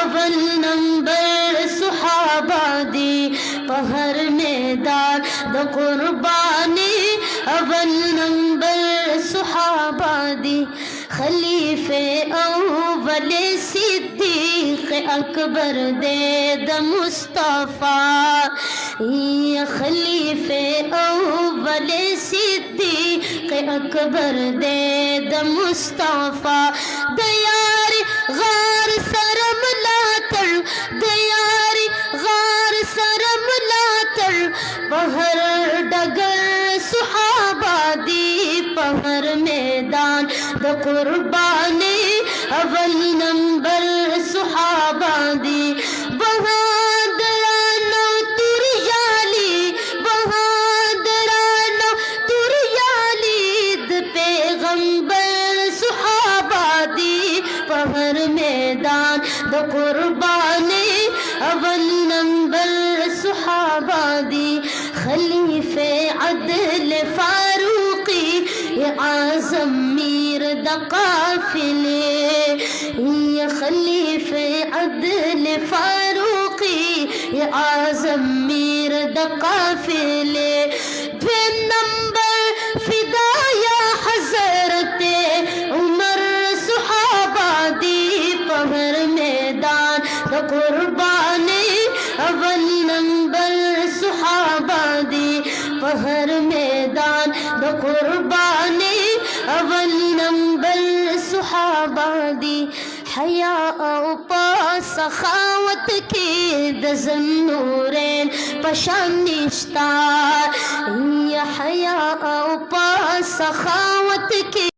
اول نمبر صحابہ دی پہر میدان د قربانی اول نمبر صحابہ دی خلیفے اول صدیق اکبر دے د مصطفیٰ یا خلیفے اول صدیق اکبر دے د مصطفیٰ دیاری غار سرم لاتر دیاری غار سرم لاتر پہر ڈگر صحابہ دی پہر میدان د قربانی اول نمبر صحابہ دی بہادرانو تریالی بہادرانو تریالی د پیغمبر صحابہ دی پہر میدان د قربانی اول نمبر صحابہ دی خلیفے عدل فاروقی اعظم میر د قافلے یا خلیفے عدل فاروقی اعظم میر د قافلے دویم نمبر فدا یا حضرت عمر صحابہ دی پہر میدان د قربانی اول نمبر صحابہ دی پہر میدان د قربانی اول نمبر صحابہ دی حیا او پا سخاوت کی د ذوالنورین پشان نشتا یا حیا او پا سخاوت کی